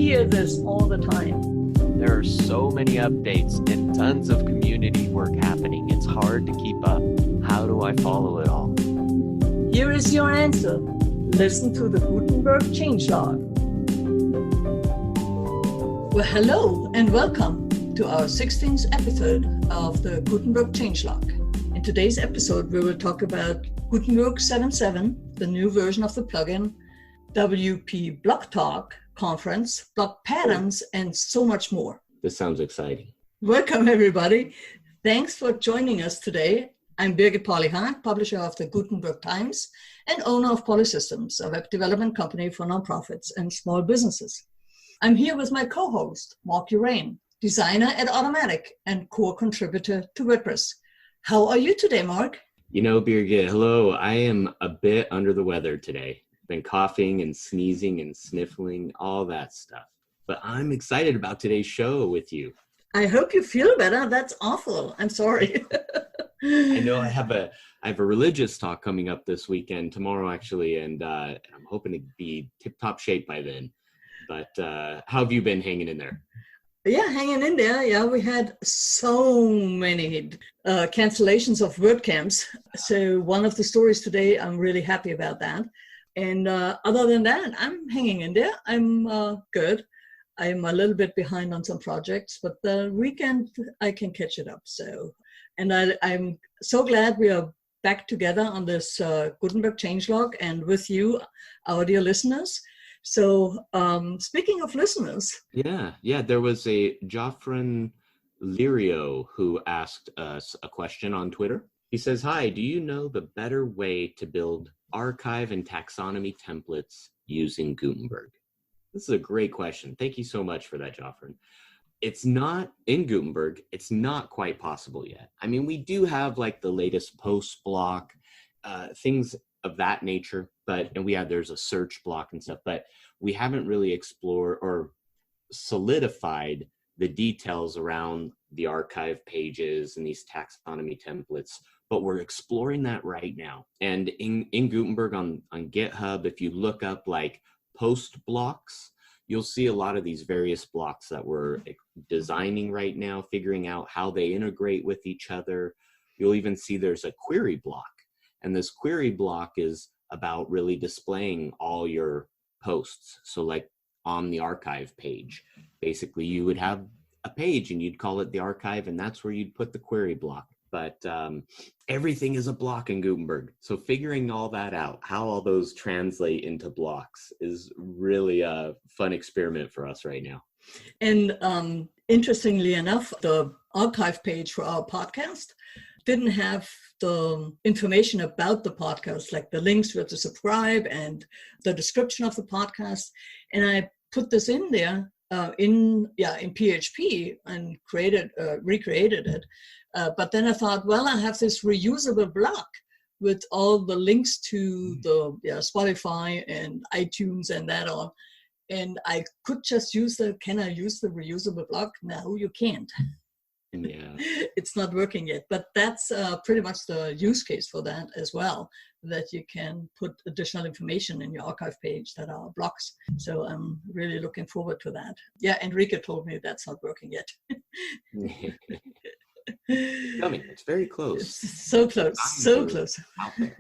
hear this all the time. There are so many updates and tons of community work happening. It's hard to keep up. How do I follow it all? Here is your answer. Listen to the Gutenberg Changelog. Well, hello and welcome to our 16th episode of the Gutenberg Changelog. In today's episode, we will talk about Gutenberg 7.7, the new version of the plugin, WP Block Talk conference, block patterns, and so much more. This sounds exciting. Welcome, everybody. Thanks for joining us today. I'm Birgit Pauli-Hahn, publisher of the Gutenberg Times and owner of Polysystems, a web development company for nonprofits and small businesses. I'm here with my co-host, Mark Urain, designer at Automatic and core contributor to WordPress. How are you today, Mark? You know, Birgit, hello. I am a bit under the weather today. Been coughing and sneezing and sniffling, all that stuff. But I'm excited about today's show with you. I hope you feel better. That's awful. I'm sorry. I know I have a religious talk coming up this weekend, tomorrow actually, and I'm hoping to be tip-top shape by then. But how have you been hanging in there? Yeah, hanging in there. Yeah, we had so many cancellations of WordCamps. So one of the stories today, I'm really happy about that. And other than that, I'm hanging in there. I'm good. I'm a little bit behind on some projects, but the weekend I can catch it up. So, and I'm so glad we are back together on this Gutenberg Changelog and with you, our dear listeners. So speaking of listeners. Yeah, there was a Joffrin Lirio who asked us a question on Twitter. He says, hi, do you know the better way to build archive and taxonomy templates using Gutenberg? This is a great question. Thank you so much for that, Joffrin. It's not in Gutenberg. It's not quite possible yet. I mean, we do have like the latest post block, things of that nature, there's a search block and stuff, but we haven't really explored or solidified the details around the archive pages and these taxonomy templates, but we're exploring that right now. And in Gutenberg on GitHub, if you look up like post blocks, you'll see a lot of these various blocks that we're designing right now, figuring out how they integrate with each other. You'll even see there's a query block. And this query block is about really displaying all your posts. So like on the archive page, basically you would have a page and you'd call it the archive, and that's where you'd put the query block. But everything is a block in Gutenberg. So figuring all that out, how all those translate into blocks, is really a fun experiment for us right now. And interestingly enough, the archive page for our podcast didn't have the information about the podcast, like the links where to subscribe and the description of the podcast. And I put this in there in PHP and recreated it. But then I thought, well, I have this reusable block with all the links to the Spotify and iTunes and that all. And I could just can I use the reusable block? No, you can't. Yeah, it's not working yet, but that's pretty much the use case for that as well, that you can put additional information in your archive page that are blocks. So I'm really looking forward to that. Yeah, Enrique told me that's not working yet. Coming, it's very close. So close. Out there.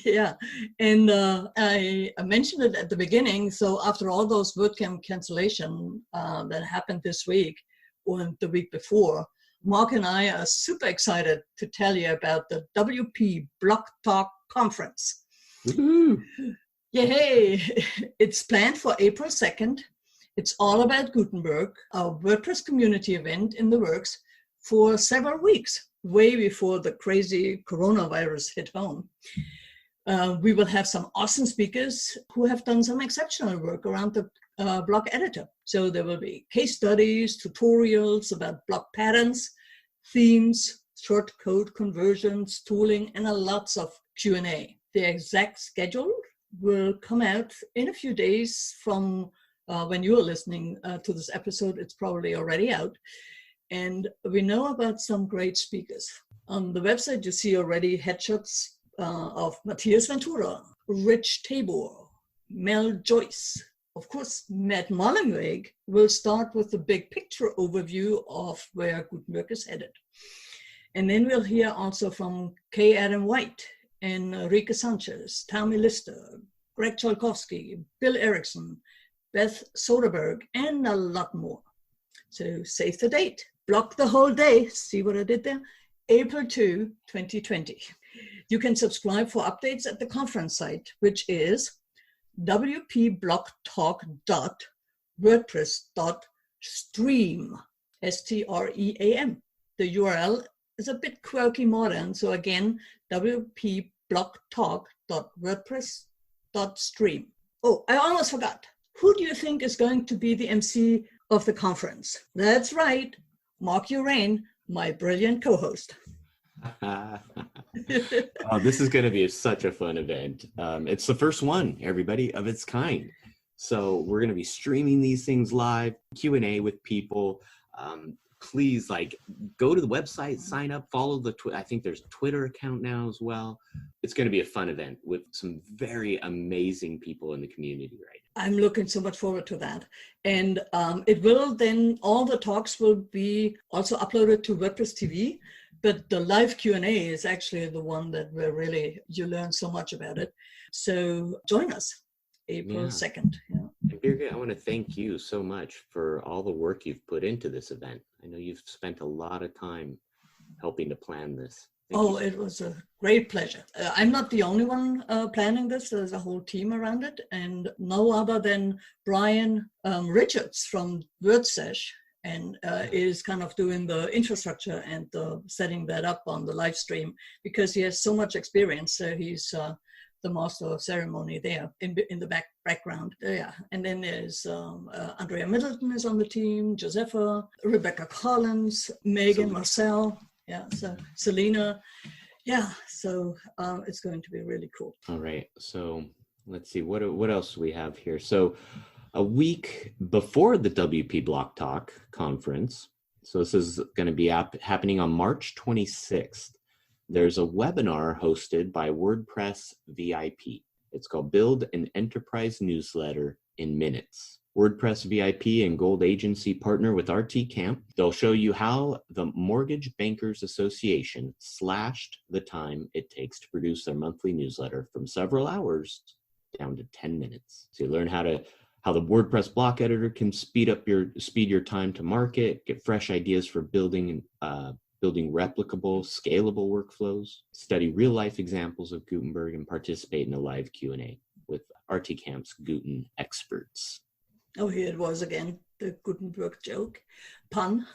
Yeah, and I mentioned it at the beginning. So after all those WordCamp cancellation that happened this week or the week before, Mark and I are super excited to tell you about the WP Block Talk conference. Woo-hoo. Yay! It's planned for April 2nd. It's all about Gutenberg, a WordPress community event in the works for several weeks, way before the crazy coronavirus hit home. We will have some awesome speakers who have done some exceptional work around the block editor. So there will be case studies, tutorials about block patterns, themes, short code conversions, tooling, and lots of Q&A. The exact schedule will come out in a few days from when you are listening to this episode. It's probably already out. And we know about some great speakers. On the website, you see already headshots of Matthias Ventura, Rich Tabor, Mel Joyce, of course, Matt Mullenweg will start with the big picture overview of where Gutenberg is headed. And then we'll hear also from K. Adam White and Rika Sanchez, Tommy Lister, Greg Cholkowski, Bill Erickson, Beth Soderberg, and a lot more. So save the date, block the whole day, see what I did there? April 2, 2020. You can subscribe for updates at the conference site, which is wpblocktalk.wordpress.stream, S-T-R-E-A-M. The URL is a bit quirky modern, so again, wpblocktalk.wordpress.stream. Oh, I almost forgot. Who do you think is going to be the MC of the conference? That's right, Mark Urain, my brilliant co-host. Oh, this is going to be such a fun event. It's the first one, everybody, of its kind. So we're going to be streaming these things live, Q&A with people. Please, go to the website, sign up, follow I think there's a Twitter account now as well. It's going to be a fun event with some very amazing people in the community right now. I'm looking so much forward to that. And it will then, all the talks will be also uploaded to WordPress TV, but the live Q&A is actually the one that you learn so much about it. So join us April 2nd. Yeah. And Birgit, I want to thank you so much for all the work you've put into this event. I know you've spent a lot of time helping to plan this. It was a great pleasure. I'm not the only one planning this. There's a whole team around it, and no other than Brian Richards from WordSesh, and is kind of doing the infrastructure and setting that up on the live stream because he has so much experience. So he's the master of ceremony there in the background. Yeah, and then there's Andrea Middleton is on the team, Josepha, Rebecca Collins, Megan Marcel. Yeah, so Selena. Yeah, so it's going to be really cool. All right, so let's see, what else do we have here? So a week before the WP Block Talk conference, so this is going to be happening on March 26th, there's a webinar hosted by WordPress VIP. It's called Build an Enterprise Newsletter in Minutes. WordPress VIP and Gold Agency partner with RT Camp. They'll show you how the Mortgage Bankers Association slashed the time it takes to produce their monthly newsletter from several hours down to 10 minutes. So you learn how the WordPress block editor can speed your time to market, get fresh ideas for building replicable, scalable workflows, study real-life examples of Gutenberg, and participate in a live Q&A with RT Camp's Guten experts. Oh, here it was again, the Gutenberg joke, pun.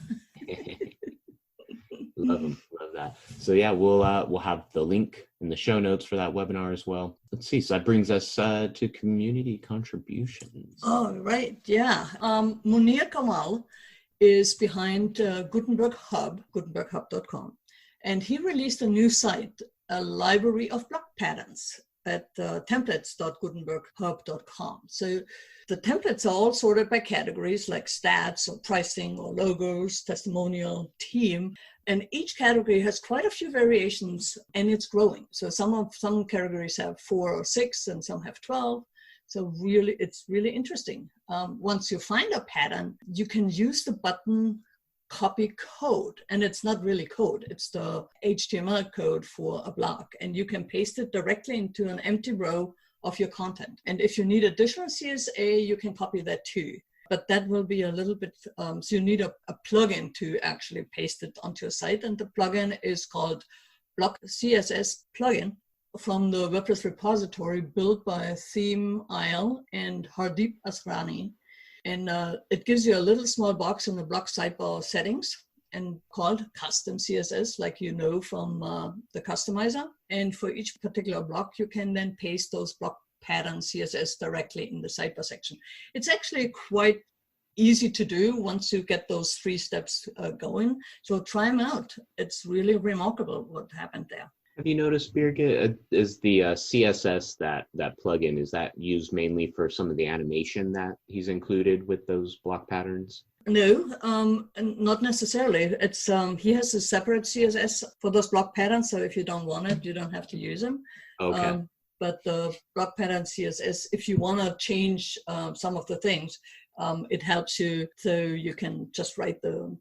Love them, love that. So yeah, we'll have the link in the show notes for that webinar as well. Let's see, so that brings us to community contributions. Oh, right, yeah. Munir Kamal is behind Gutenberg Hub, gutenberghub.com. And he released a new site, a library of block patterns at templates.gutenberghub.com. So the templates are all sorted by categories like stats or pricing or logos, testimonial, team. And each category has quite a few variations and it's growing. So some categories have 4 or 6 and some have 12. So really, it's really interesting. Once you find a pattern, you can use the button copy code, and it's not really code, it's the HTML code for a block, and you can paste it directly into an empty row of your content. And if you need additional CSA, you can copy that too. But that will be a little bit, so you need a plugin to actually paste it onto your site, and the plugin is called Block CSS Plugin from the WordPress repository built by Theme Isle and Hardeep Asrani. And it gives you a little small box in the block sidebar settings and called custom CSS, like you know from the customizer. And for each particular block, you can then paste those block pattern CSS directly in the sidebar section. It's actually quite easy to do once you get those 3 steps going. So try them out. It's really remarkable what happened there. Have you noticed, Birgit, is the CSS, that plugin, is that used mainly for some of the animation that he's included with those block patterns? No, not necessarily. It's he has a separate CSS for those block patterns, so if you don't want it, you don't have to use them. Okay. but the block pattern CSS, if you want to change some of the things, it helps you, so you can just write the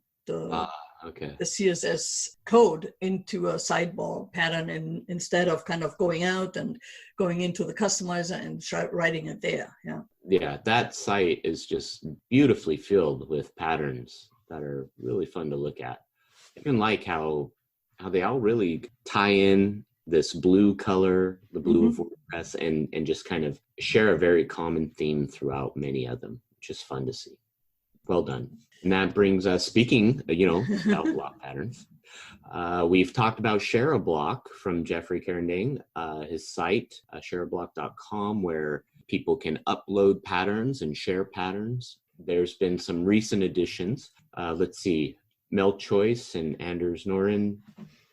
Okay. the CSS code into a sidebar pattern, and instead of kind of going out and going into the customizer and writing it there. Yeah. Yeah, that site is just beautifully filled with patterns that are really fun to look at. I even like how they all really tie in this blue color, the blue of WordPress, and just kind of share a very common theme throughout many of them, which is fun to see. Well done. And that brings us, speaking, about block patterns. We've talked about Share a Block from Jeffrey Carending, his site, shareablock.com, where people can upload patterns and share patterns. There's been some recent additions. Let's see, Mel Choice and Anders Noren.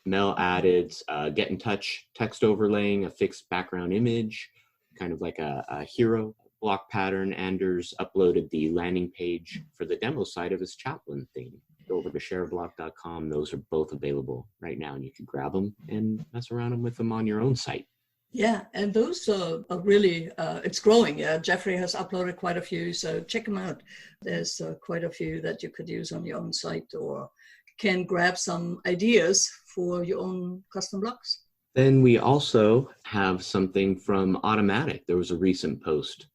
Mel added Get in Touch text overlaying, a fixed background image, kind of like a hero block pattern. Anders uploaded the landing page for the demo site of his Chaplin theme. Go over to shareablock.com. Those are both available right now, and you can grab them and mess around with them on your own site. Yeah, and those are really, it's growing. Yeah, Jeffrey has uploaded quite a few, so check them out. There's quite a few that you could use on your own site, or can grab some ideas for your own custom blocks. Then we also have something from Automatic. There was a recent post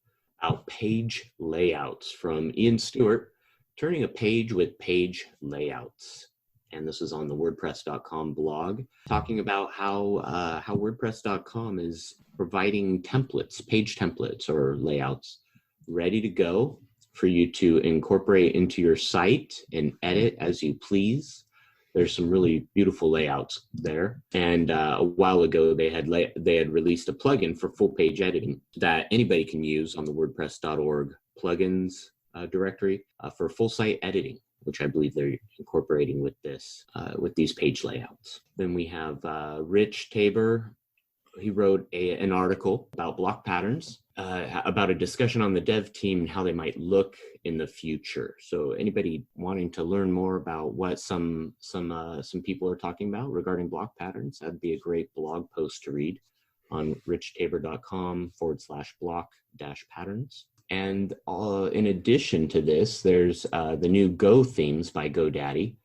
about page layouts from Ian Stewart, turning a page with page layouts. And this is on the WordPress.com blog, talking about how WordPress.com is providing templates, page templates or layouts, ready to go for you to incorporate into your site and edit as you please. There's some really beautiful layouts there. And a while ago, they had released a plugin for full page editing that anybody can use on the WordPress.org plugins directory for full site editing, which I believe they're incorporating with these page layouts. Then we have Rich Tabor. He wrote an article about block patterns, about a discussion on the dev team and how they might look in the future. So anybody wanting to learn more about what some people are talking about regarding block patterns, that'd be a great blog post to read on richtabor.com/block-patterns. And in addition to this, there's the new Go themes by GoDaddy.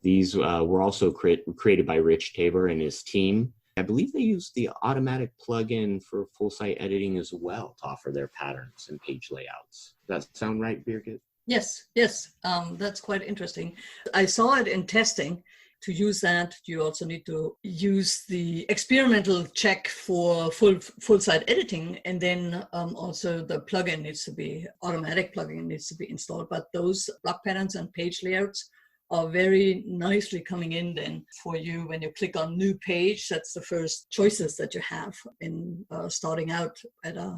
These were also created by Rich Tabor and his team. I believe they use the Automatic plugin for full site editing as well to offer their patterns and page layouts. Does that sound right, Birgit? Yes. That's quite interesting. I saw it in testing. To use that, you also need to use the experimental check for full site editing, and then also the plugin needs to be, Automatic plugin needs to be installed. But those block patterns and page layouts are very nicely coming in then for you when you click on new page. That's the first choices that you have in starting out at a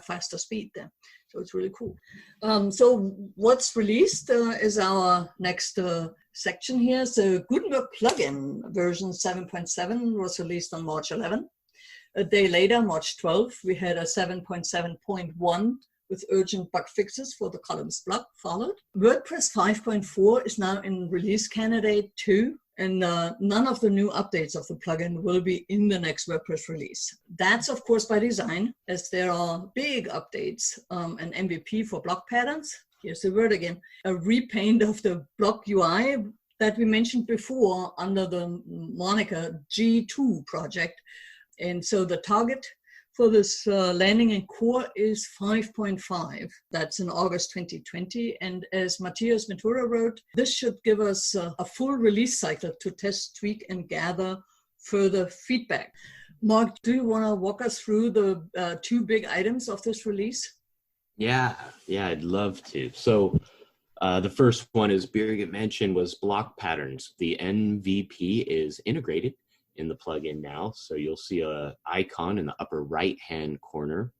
faster speed then. So it's really cool. So what's released is our next section here. So Gutenberg plugin version 7.7 was released on March 11. A day later, March 12, we had a 7.7.1 with urgent bug fixes for the columns block followed. WordPress 5.4 is now in release candidate 2, and none of the new updates of the plugin will be in the next WordPress release. That's of course by design, as there are big updates, an MVP for block patterns. Here's the word again, a repaint of the block UI that we mentioned before under the moniker G2 project. And so the target for this landing in core is 5.5. That's in August 2020. And as Matthias Ventura wrote, this should give us a full release cycle to test, tweak, and gather further feedback. Mark, do you want to walk us through the two big items of this release? Yeah, I'd love to. So the first one, as Birgit mentioned, was block patterns. The MVP is integrated in the plugin now. So you'll see a icon in the upper right-hand corner.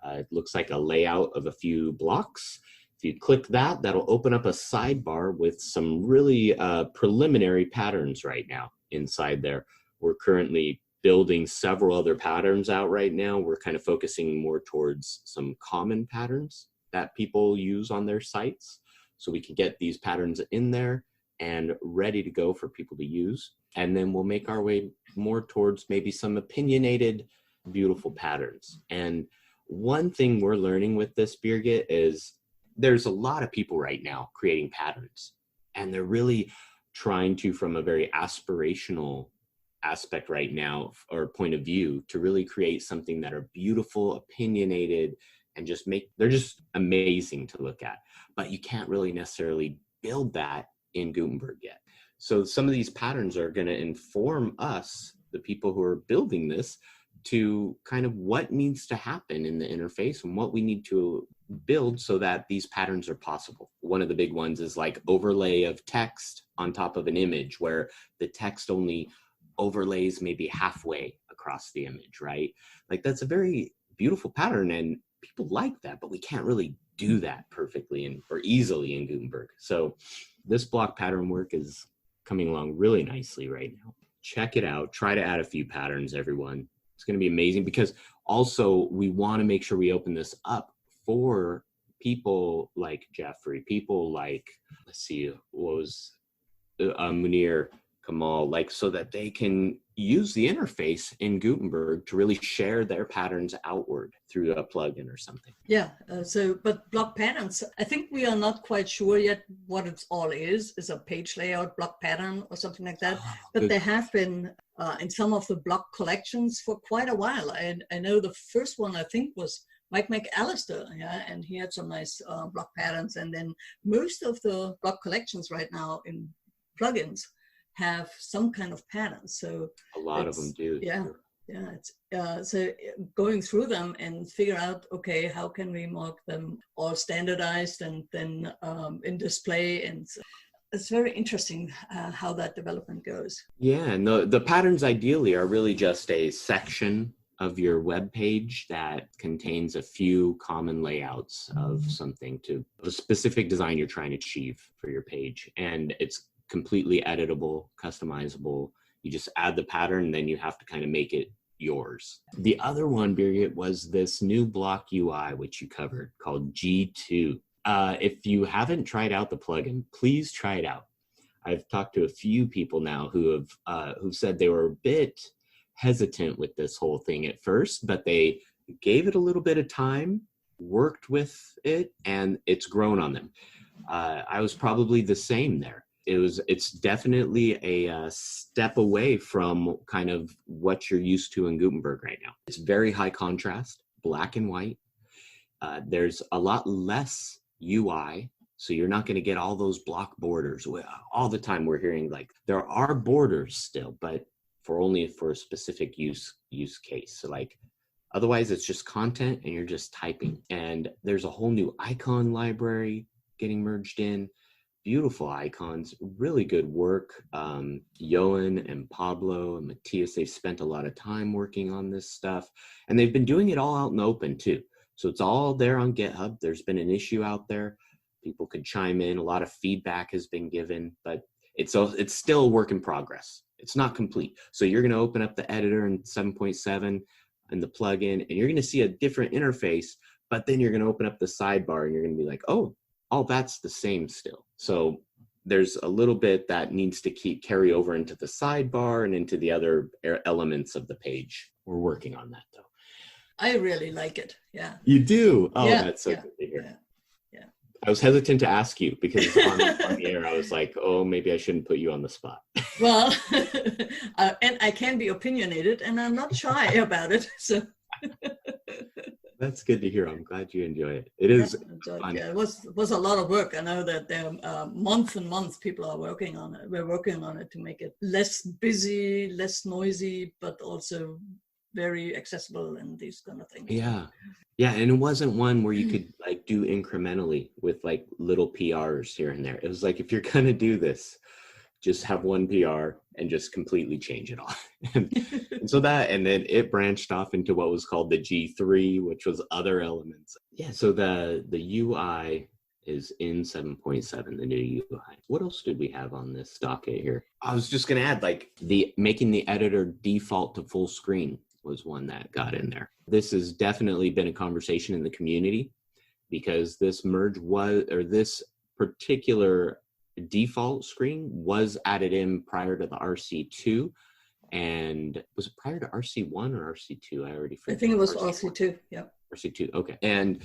It looks like a layout of a few blocks. If you click that, that'll open up a sidebar with some really preliminary patterns right now inside there. We're currently building several other patterns out right now. We're kind of focusing more towards some common patterns that people use on their sites. So we can get these patterns in there and ready to go for people to use. And then we'll make our way more towards maybe some opinionated beautiful patterns. And one thing we're learning with this, Birgit, is there's a lot of people right now creating patterns, and they're really trying to, from a very aspirational aspect right now, or point of view, to really create something that are beautiful, opinionated, and they're just amazing to look at. But you can't really necessarily build that in Gutenberg yet. So some of these patterns are going to inform us, the people who are building this, to kind of what needs to happen in the interface and what we need to build so that these patterns are possible. One of the big ones is like overlay of text on top of an image, where the text only overlays maybe halfway across the image, right? Like, that's a very beautiful pattern, and people like that, but we can't really do that perfectly or easily in Gutenberg. So this block pattern work is coming along really nicely right now. Check it out. Try to add a few patterns, everyone. It's going to be amazing, because also we want to make sure we open this up for people like Jeffrey, people like, let's see, what was Munir Kamal, like, so that they can use the interface in Gutenberg to really share their patterns outward through a plugin or something. Yeah, but block patterns, I think we are not quite sure yet what it all is a page layout block pattern or something like that. But there have been in some of the block collections for quite a while. I know the first one, I think, was Mike McAllister, yeah, and he had some nice block patterns. And then most of the block collections right now in plugins have some kind of pattern. So a lot of them do. Yeah. Yeah, it's so going through them and figure out, okay, how can we mark them all standardized and then in display, and it's very interesting how that development goes. Yeah, and the patterns ideally are really just a section of your web page that contains a few common layouts of something, to a specific design you're trying to achieve for your page, and it's completely editable, customizable. You just add the pattern, and then you have to kind of make it yours. The other one, Birgit, was this new block UI, which you covered, called G2. If you haven't tried out the plugin, please try it out. I've talked to a few people now who have who've said they were a bit hesitant with this whole thing at first, but they gave it a little bit of time, worked with it, and it's grown on them. I was probably the same there. It's definitely a step away from kind of what you're used to in Gutenberg right now. It's very high contrast, black and white. There's a lot less UI, so you're not going to get all those block borders. All the time we're hearing, like, there are borders still, but only for a specific use case. So, like, otherwise it's just content and you're just typing. And there's a whole new icon library getting merged in. Beautiful icons, really good work. Johan and Pablo and Matthias, they've spent a lot of time working on this stuff, and they've been doing it all out in the open too. So it's all there on GitHub. There's been an issue out there. People could chime in. A lot of feedback has been given, but it's still a work in progress. It's not complete. So you're going to open up the editor in 7.7 and the plugin, and you're going to see a different interface, but then you're going to open up the sidebar and you're going to be like, oh, that's the same still. So there's a little bit that needs to carry over into the sidebar and into the other elements of the page. We're working on that, though. I really like it. Yeah. You do? Oh, yeah, that's so good to hear. Yeah. I was hesitant to ask you because on the air, I was like, oh, maybe I shouldn't put you on the spot. Well, and I can be opinionated, and I'm not shy about it. So. That's good to hear. I'm glad you enjoy it. It is fun. Yeah, it was a lot of work. I know that there months and months people are working on it. We're working on it to make it less busy, less noisy, but also very accessible and these kind of things. Yeah. Yeah. And it wasn't one where you could like do incrementally with like little PRs here and there. It was like, if you're going to do this, just have one PR and just completely change it all. and so and then it branched off into what was called the G3, which was other elements. Yeah. So the UI is in 7.7, the new UI. What else did we have on this docket here? I was just going to add, like, making the editor default to full screen was one that got in there. This has definitely been a conversation in the community, because this this particular default screen was added in prior to the RC2, And was it prior to RC1 or RC2? I already I forgot. think it was RC1. RC2, yeah. RC2, okay. And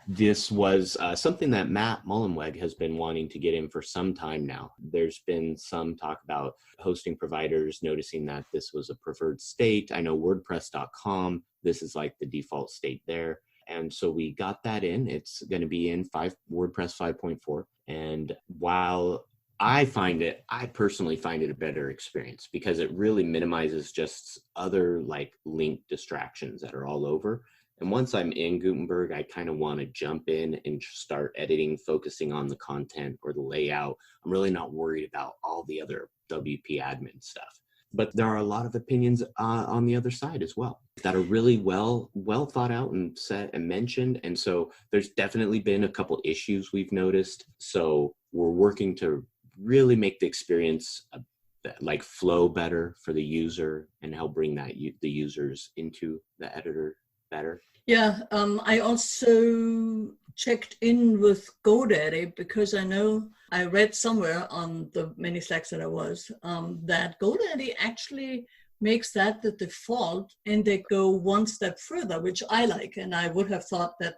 this was something that Matt Mullenweg has been wanting to get in for some time now. There's been some talk about hosting providers noticing that this was a preferred state. I know WordPress.com, this is like the default state there. And so we got that in. It's going to be in WordPress 5.4. And while I personally find it a better experience because it really minimizes just other like link distractions that are all over. And once I'm in Gutenberg, I kind of want to jump in and start editing, focusing on the content or the layout. I'm really not worried about all the other WP admin stuff. But there are a lot of opinions on the other side as well that are really well thought out and set and mentioned. And so there's definitely been a couple issues we've noticed. So we're working to really make the experience like flow better for the user and help bring that the users into the editor better. Yeah, I also checked in with GoDaddy because I know I read somewhere on the many Slacks that I was that GoDaddy actually makes that the default, and they go one step further, which I like. And I would have thought that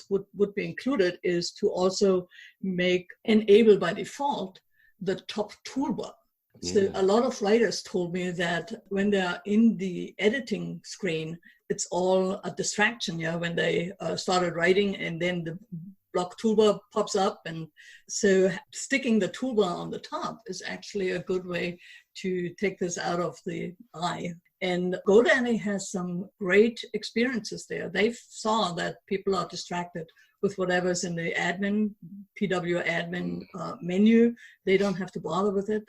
would be included is to also enable by default the top toolbar. So a lot of writers told me that when they're in the editing screen, it's all a distraction, when they started writing and then the block toolbar pops up. And so sticking the toolbar on the top is actually a good way to take this out of the eye. And GoDaddy has some great experiences there. They saw that people are distracted with whatever's in the PW admin menu. They don't have to bother with it,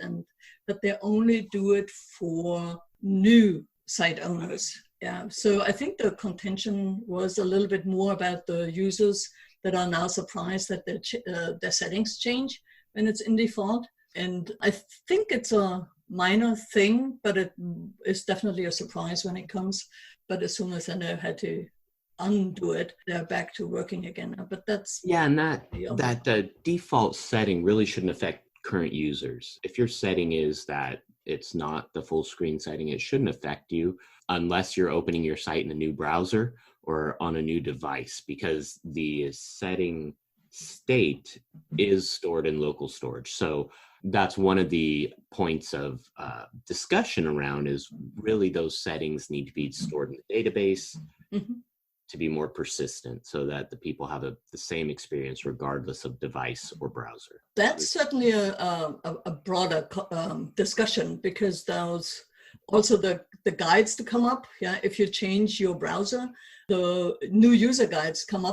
but they only do it for new site owners. Yeah, so I think the contention was a little bit more about the users that are now surprised that their settings change when it's in default. And I think it's a minor thing, but it is definitely a surprise when it comes. But as soon as I know how to undo it, they're back to working again. But that's and that default setting really shouldn't affect current users. If your setting is that it's not the full screen setting, it shouldn't affect you unless you're opening your site in a new browser or on a new device, because the setting state is stored in local storage. So that's one of the points of discussion around is really those settings need to be stored in the database to be more persistent so that the people have the same experience regardless of device or browser. That's certainly a broader discussion, because those also the guides to come up. Yeah, if you change your browser, the new user guides pop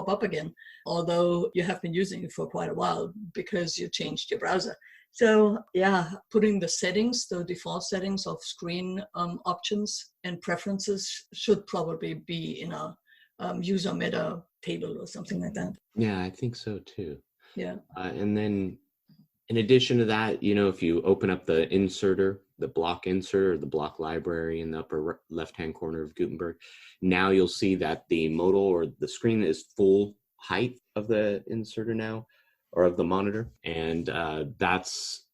up again, although you have been using it for quite a while because you changed your browser. So yeah, putting the default settings of screen options and preferences should probably be in a user meta table or something like that. Yeah, I think so too. Yeah. And then in addition to that, if you open up the block inserter, or the block library in the upper left-hand corner of Gutenberg, now you'll see that the modal or the screen is full height of the inserter now, or of the monitor. And that's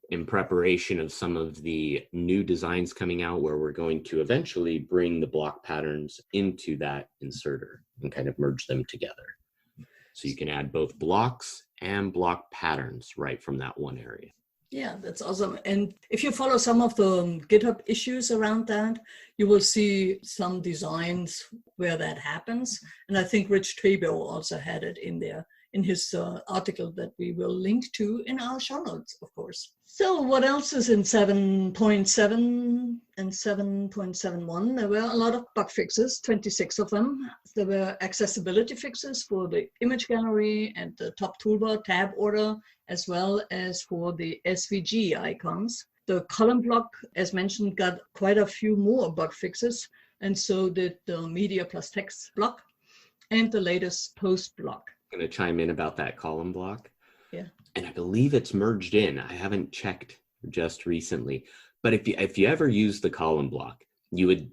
in preparation of some of the new designs coming out where we're going to eventually bring the block patterns into that inserter and kind of merge them together. So you can add both blocks and block patterns right from that one area. Yeah, that's awesome. And if you follow some of the GitHub issues around that, you will see some designs where that happens. And I think Rich Trebo also had it in there in his article that we will link to in our show notes, of course. So what else is in 7.7 and 7.71? There were a lot of bug fixes, 26 of them. There were accessibility fixes for the image gallery and the top toolbar tab order, as well as for the SVG icons. The column block, as mentioned, got quite a few more bug fixes, and so did the media plus text block and the latest post block. I'm going to chime in about that column block. Yeah. And I believe it's merged in. I haven't checked just recently. But if you ever use the column block, you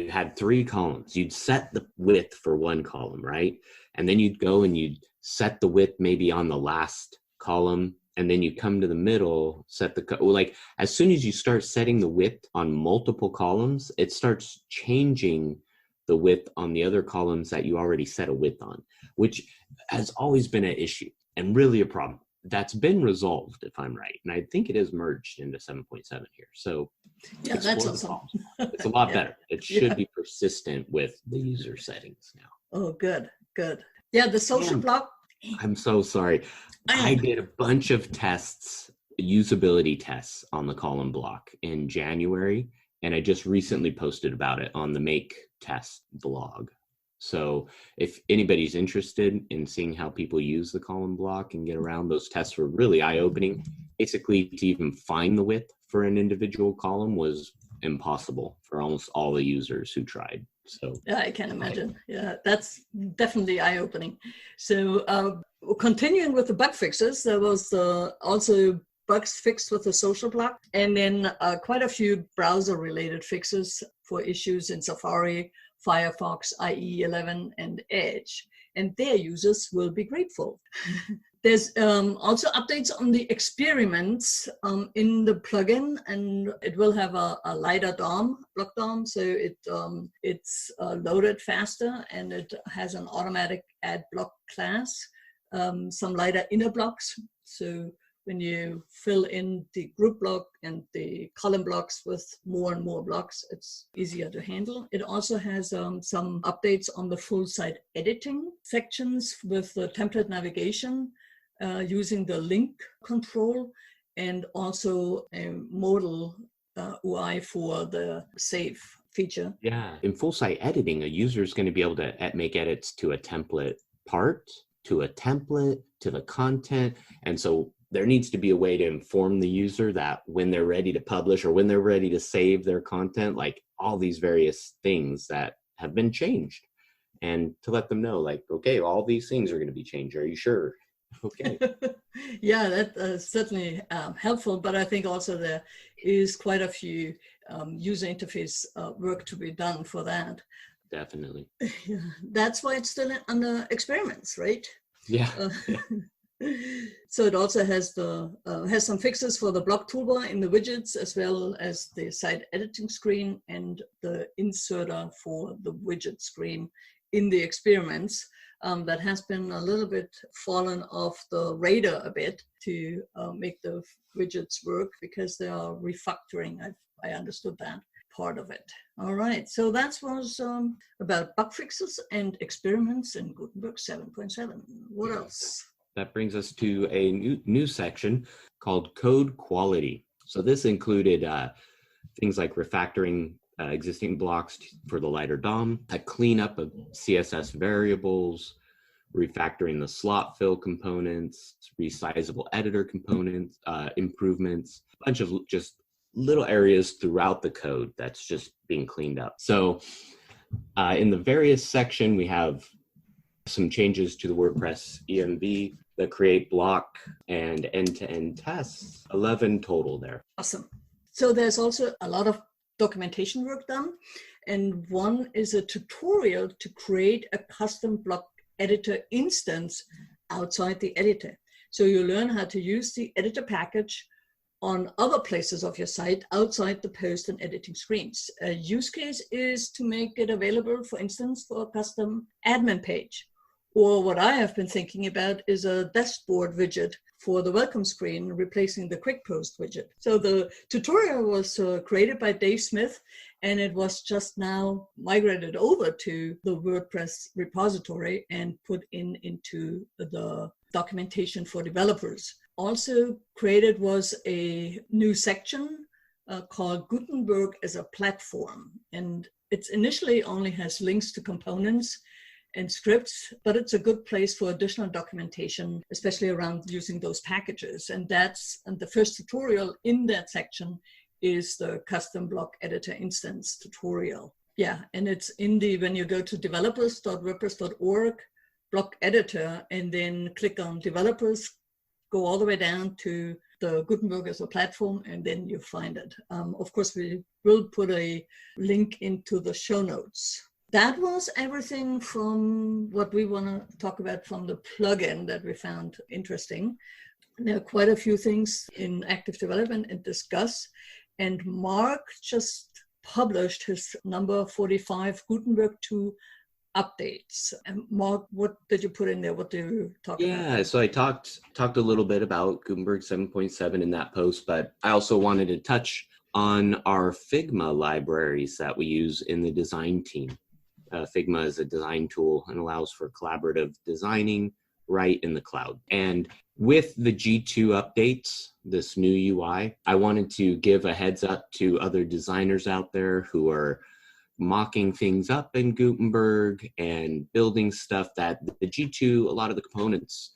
had 3 columns, you'd set the width for one column, right? And then you'd go and you'd set the width maybe on the last column and then you come to the middle, set the, like as soon as you start setting the width on multiple columns, it starts changing the width on the other columns that you already set a width on, which has always been an issue and really a problem. That's been resolved, if I'm right. And I think it is merged into 7.7 here. So yeah, that's awesome. It's a lot better. It should be persistent with the user settings now. Oh, good. Yeah, the social block. I'm so sorry. I did a bunch of tests, usability tests on the column block in January, and I just recently posted about it on the Make Test blog. So if anybody's interested in seeing how people use the column block and get around, those tests were really eye-opening. Basically, to even find the width for an individual column was impossible for almost all the users who tried. So yeah, I can imagine. Yeah, that's definitely eye-opening. So continuing with the bug fixes, there was also bugs fixed with the social block, and then quite a few browser-related fixes for issues in Safari, Firefox, IE 11, and Edge, and their users will be grateful. There's also updates on the experiments in the plugin, and it will have a lighter DOM, block DOM, so it's loaded faster, and it has an automatic add block class, some lighter inner blocks. So when you fill in the group block and the column blocks with more and more blocks, it's easier to handle. It also has some updates on the full site editing sections with the template navigation using the link control, and also a modal UI for the save feature. Yeah, in full site editing, a user is going to be able to make edits to a template part, to a template, to the content. And so there needs to be a way to inform the user that when they're ready to publish or when they're ready to save their content, like all these various things that have been changed, and to let them know, like, okay, all these things are going to be changed. Are you sure? Okay. Yeah, that certainly helpful, but I think also there is quite a few user interface work to be done for that. Definitely. Yeah, that's why it's still under experiments, right? Yeah. So it also has has some fixes for the block toolbar in the widgets, as well as the site editing screen and the inserter for the widget screen in the experiments. That has been a little bit fallen off the radar a bit to make the widgets work, because they are refactoring. I understood that part of it. All right, so that was about bug fixes and experiments in Gutenberg 7.7. What else? That brings us to a new section called Code Quality. So this included things like refactoring existing blocks for the lighter DOM, a cleanup of CSS variables, refactoring the slot fill components, resizable editor components, improvements, a bunch of just little areas throughout the code that's just being cleaned up. So in the various section, we have some changes to the WordPress EMV, the create block and end-to-end tests, 11 total there. Awesome. So there's also a lot of documentation work done, and one is a tutorial to create a custom block editor instance outside the editor. So you learn how to use the editor package on other places of your site outside the post and editing screens. A use case is to make it available, for instance, for a custom admin page. Or what I have been thinking about is a dashboard widget for the welcome screen, replacing the quick post widget. So the tutorial was created by Dave Smith, and it was just now migrated over to the WordPress repository and put into the documentation for developers. Also created was a new section called Gutenberg as a platform. And it initially only has links to components and scripts, but it's a good place for additional documentation, especially around using those packages. And the first tutorial in that section is the custom block editor instance tutorial. Yeah, and it's when you go to developers.wordpress.org, block editor, and then click on developers, go all the way down to the Gutenberg as a platform, and then you find it. Of course, we will put a link into the show notes. That was everything from what we want to talk about from the plugin that we found interesting. There are quite a few things in active development and discuss. And Mark just published his number 45 Gutenberg 2 updates. And Mark, what did you put in there? What do you talk about? Yeah, so I talked a little bit about Gutenberg 7.7 in that post, but I also wanted to touch on our Figma libraries that we use in the design team. Figma is a design tool and allows for collaborative designing right in the cloud. And with the G2 updates, this new UI, I wanted to give a heads up to other designers out there who are mocking things up in Gutenberg and building stuff that the G2, a lot of the components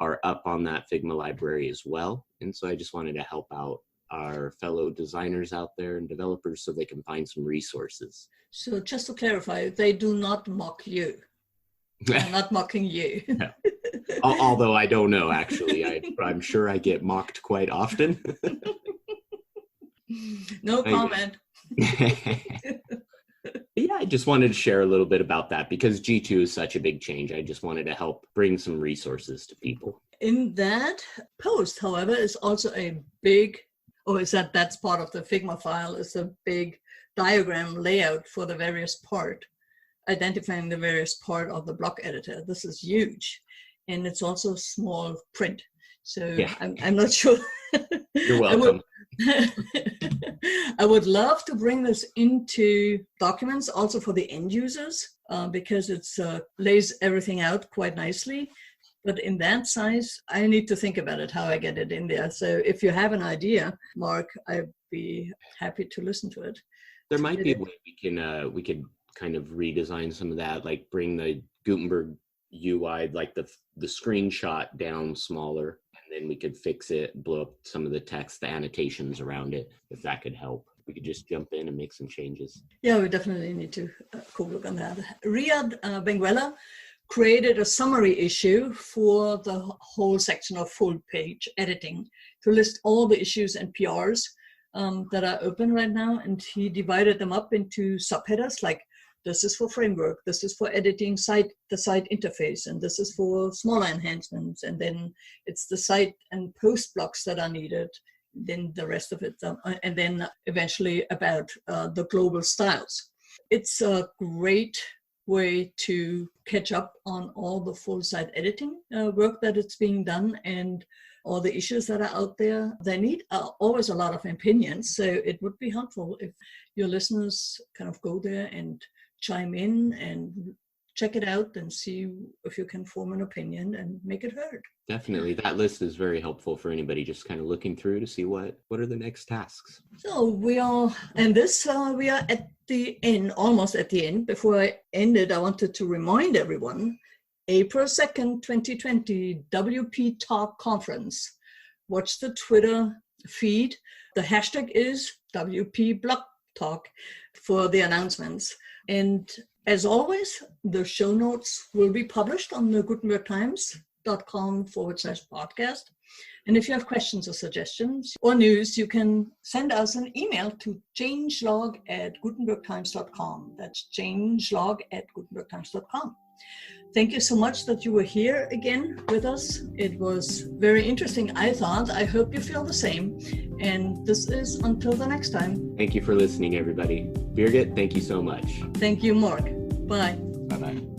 are up on that Figma library as well. And so I just wanted to help out our fellow designers out there and developers so they can find some resources. So just to clarify, they do not mock you. They're not mocking you. No. Although I don't know, actually. I'm sure I get mocked quite often. No comment. Yeah, I just wanted to share a little bit about that because G2 is such a big change. I just wanted to help bring some resources to people. In that post, however, is also a big, that's part of the Figma file, is a big diagram layout for the various part, identifying the various part of the block editor. This is huge. And it's also small print. So yeah. I'm not sure. You're welcome. I would love to bring this into documents also for the end users because it lays everything out quite nicely. But in that size, I need to think about it, how I get it in there. So if you have an idea, Mark, I'd be happy to listen to it. There might be a way we could kind of redesign some of that, like bring the Gutenberg UI, like the screenshot down smaller, and then we could fix it, blow up some of the text, the annotations around it, if that could help. We could just jump in and make some changes. Yeah, we definitely need to look on that. Riyad Benguela created a summary issue for the whole section of full page editing to list all the issues and PRs that are open right now. And he divided them up into subheaders like, this is for framework, this is for editing the site interface, and this is for smaller enhancements. And then it's the site and post blocks that are needed, then the rest of it, and then eventually about the global styles. It's a great way to catch up on all the full site editing work that it's being done and all the issues that are out there. They need always a lot of opinions, so it would be helpful if your listeners kind of go there and chime in and check it out and see if you can form an opinion and make it heard. Definitely. That list is very helpful for anybody just kind of looking through to see what are the next tasks. So we are at the end, almost at the end. Before I ended, I wanted to remind everyone, April 2nd, 2020, WP Talk Conference. Watch the Twitter feed. The hashtag is WP Block Talk for the announcements. And as always, the show notes will be published on the gutenbergtimes.com/podcast. And if you have questions or suggestions or news, you can send us an email to changelog@gutenbergtimes.com. That's changelog@gutenbergtimes.com. Thank you so much that you were here again with us. It was very interesting, I thought. I hope you feel the same. And this is until the next time. Thank you for listening, everybody. Birgit, thank you so much. Thank you, Mark. Bye. Bye-bye.